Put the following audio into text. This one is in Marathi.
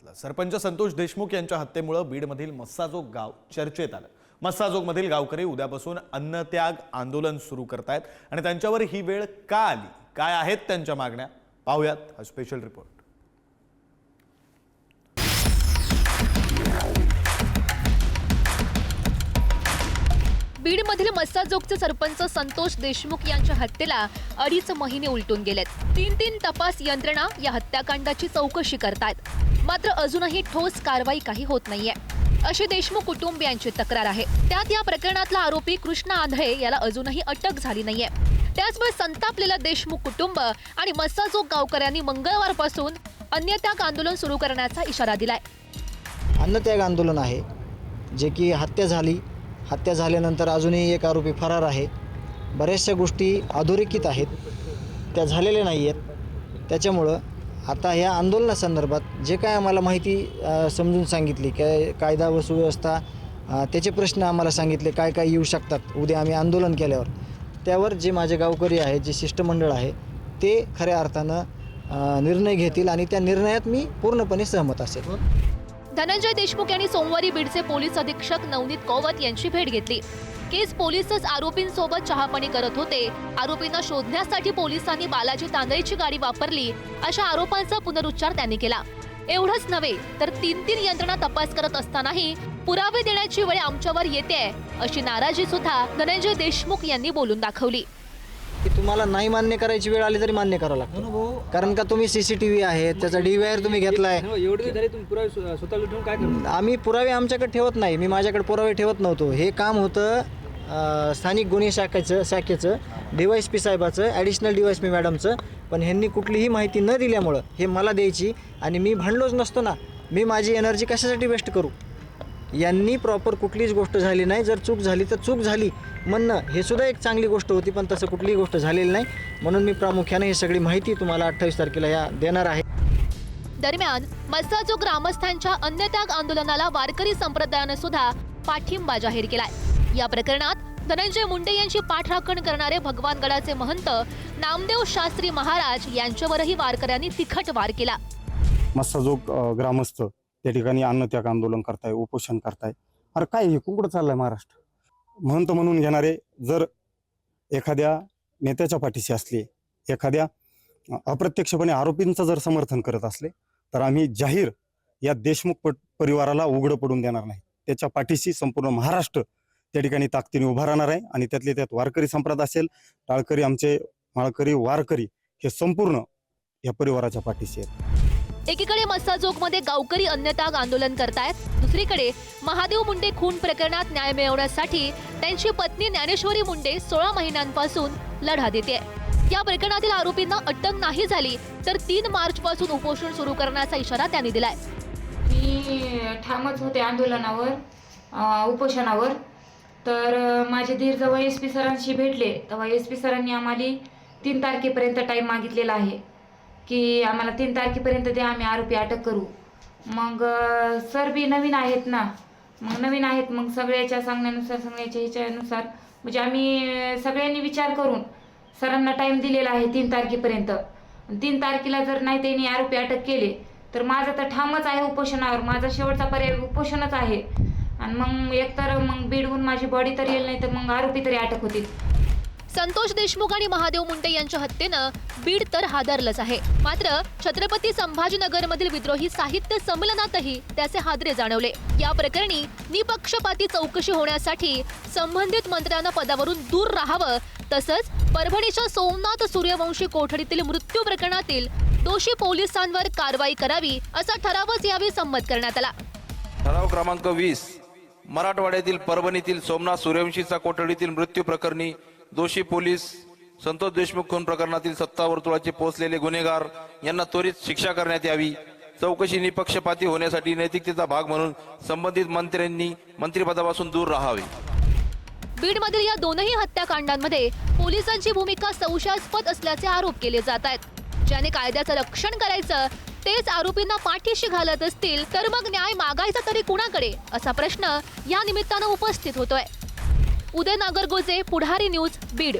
घातलं। सरपंच संतोष देशमुख यांच्या हत्येमुळे बीडमधील मस्साजोग गाव चर्चेत आलं। मस्साजोगमधील गावकरी उद्यापासून अन्नत्याग आंदोलन सुरू करतायत आणि त्यांच्यावर ही वेळ का आली, काय आहेत त्यांच्या मागण्या, पाहूयात हा स्पेशल रिपोर्ट। बीडमधील मस्साजोगचे सरपंच संतोष देशमुख यांच्या हत्येला 2.5 महिने उलटून गेलेत। 3 तपास यंत्रणा या हत्याकांडाची चौकशी करतायत, मात्र अजूनही ठोस कारवाई काही होत नाहीये, अशी देशमुख कुटुंबियांची तक्रार आहे। त्यात या प्रकरणातला आरोपी कृष्णा आंधळे याला अजूनही अटक झाली नाहीये। त्याचमुळे संतापलेलं देशमुख कुटुंब आणि मस्साजोग गावकऱ्यांनी मंगळवारपासून अन्नत्याग आंदोलन सुरू करण्याचा इशारा दिलाय। अन्नत्याग आंदोलन आहे जे की हत्या झाल्यानंतर अजूनही एक आरोपी फरार आहे। बऱ्याचशा गोष्टी अधोरेखित आहेत, त्या झालेल्या नाही आहेत। त्याच्यामुळं आता या आंदोलनासंदर्भात जे काय आम्हाला माहिती समजून सांगितली, कायदा व सुव्यवस्था त्याचे प्रश्न आम्हाला सांगितले, काय काय येऊ शकतात उद्या आम्ही आंदोलन केल्यावर, त्यावर जे माझे गावकरी आहेत, जे शिष्टमंडळ आहे ते खऱ्या अर्थानं निर्णय घेतील आणि त्या निर्णयात मी पूर्णपणे सहमत असेल। धनंजय देशमुख यांनी सोमवारी बीडचे पोलीस अधीक्षक नवनीत कौवत यांची भेट घेतली। केस पोलीसच आरोपींसोबत चहापाणी करत होते, आरोपींना शोधण्यासाठी पोलिसांनी बालाजी तांदळीची गाडी वापरली, अशा आरोपांचा पुनरुच्चार त्यांनी केला। एवढंच नव्हे तर 3 यंत्रणा तपास करत असतानाही पुरावे देण्याची वेळ आमच्यावर येते, अशी नाराजी सुद्धा धनंजय देशमुख यांनी बोलून दाखवली। की तुम्हाला नाही मान्य करायची वेळ आली तरी मान्य करावं लागतं, कारण का तुम्ही CCTV आहे, त्याचा DVR तुम्ही घेतलाय। आम्ही पुरावे आमच्याकडे ठेवत नाही, मी माझ्याकडे पुरावे ठेवत नव्हतो। हे काम होतं स्थानिक गुन्हे शाखेचं DYSP साहेबाचं, ॲडिशनल DYSP मॅडमचं, पण ह्यांनी कुठलीही माहिती न दिल्यामुळं हे मला द्यायची आणि मी भांडलोच नसतो ना, मी माझी एनर्जी कशासाठी वेस्ट करू। यांनी प्रॉपर कुठलीच गोष्ट झाली नाही, जर चूक झाली तर चूक झाली म्हणणं हे सुद्धा एक चांगली गोष्ट होती, पण तसं कुठलीही गोष्ट झालेली नाही, म्हणून मी प्रामुख्याने ही सगळी माहिती तुम्हाला 28 तारखेला या देणार आहे। दरम्यान मस्साजोग ग्रामस्थांच्या अन्नत्याग आंदोलनाला वारकरी संप्रदायाने सुद्धा पाठिंबा जाहीर केलाय। या प्रकरणात धनंजय मुंडे यांची पाठराखण करणारे भगवानगडाचे महंत नामदेव शास्त्री महाराज यांच्यावरही वारकऱ्यांनी तिखट वार केला। मस्साजोग ग्रामस्थ त्या ठिकाणी अन्नत्याग आंदोलन करताय, उपोषण करताय। अरे काय हे कुठं चाललंय महाराष्ट्र? महंत म्हणून घेणारे जर एखाद्या नेत्याच्या पाठीशी असले, एखाद्या अप्रत्यक्षपणे आरोपींचं जर समर्थन करत असले, तर आम्ही जाहीर या देशमुख परिवाराला उघडं पडून देणार नाही। त्याच्या पाठीशी संपूर्ण महाराष्ट्र त्या ठिकाणी ताकदीने उभा राहणार आहे आणि त्यात वारकरी संप्रदाय असेल, टाळकरी, आमचे माळकरी, वारकरी हे संपूर्ण या परिवाराच्या पाठीशी आहेत। एकीकडे मस्साजोगमध्ये गावकरी अन्नत्याग आंदोलन करतायत, दुसरीकडे महादेव मुंडे खून प्रकरणात न्याय मिळवण्यासाठी त्यांची पत्नी ज्ञानेश्वरी मुंडे 16 महिन्यांपासून लढा देते। या प्रकरणातील आरोपींना अटक नाही झाली तर 3 मार्च पासून उपोषण सुरू करण्याचा इशारा त्यांनी दिलाय। मी ठामच होते आंदोलनावर, उपोषणावर। तर माझे धीर जेव्हा SP सरांशी भेटले तेव्हा SP सरांनी आम्हाला 3 तारखेपर्यंत टाईम मागितलेला आहे की आम्हाला 3 तारखेपर्यंत द्या, आम्ही आरोपी अटक करू। मग सर बी नवीन आहेत ना, मग सगळ्याच्या सांगण्यानुसार, सगळ्याच्या ह्याच्यानुसार म्हणजे आम्ही सगळ्यांनी विचार करून सरांना टाईम दिलेला आहे 3 तारखेपर्यंत। 3 तारखेला जर नाही त्यांनी आरोपी अटक केले तर माझं तर ठामच आहे उपोषणावर, माझा शेवटचा पर्याय उपोषणच आहे। आणि मग एकतर मग बीडहून माझी बॉडी तर येईल, नाही तर मग आरोपी तरी अटक होतील। संतोष देशमुख आणि महादेव मुंडे यांच्या हत्येनं बीड तर हादरलंच आहे, मात्र छत्रपती संभाजीनगरमधील विद्रोही साहित्य संमेलनातही त्याचे हादरे जाणवले। या प्रकरणी निपक्षपाती चौकशी होण्यासाठी संबंधित मंत्र्यांना पदावरून दूर राहावं, तसंच परभणीच्या सोमनाथ सूर्यवंशी कोठडीतील मृत्यू प्रकरणातील दोषी पोलिसांवर कारवाई करावी, असा ठरावच यावेळी संमत करण्यात आला। ठराव क्रमांक 20 मराठवाड्यातील परभणीतील सोमनाथ सूर्यवंशीचा कोठडीतील मृत्यू प्रकरणी दोषी पोलीस संतोष देशमुख खून प्रकरणातील सत्ता वर्तुळाचे पोहोचलेले गुन्हेगार यांना त्वरित शिक्षा करण्यात यावी। चौकशी निपक्षपाती होण्यासाठी नैतिकतेचा भाग म्हणून संबंधित मंत्र्यांनी मंत्रिपदापासून दूर राहावे। बीडमधील या दोनही हत्याकांडांमध्ये पोलिसांची भूमिका संशयास्पद असल्याचे आरोप केले जात आहेत। ज्याने कायद्याचं रक्षण करायचं तेच आरोपींना पाठीशी घालत असतील तर मग न्याय मागायचा तरी कुणाकडे, असा प्रश्न या निमित्तानं उपस्थित होतोय। उदय नागरगोजे, पुढारी न्यूज, बीड।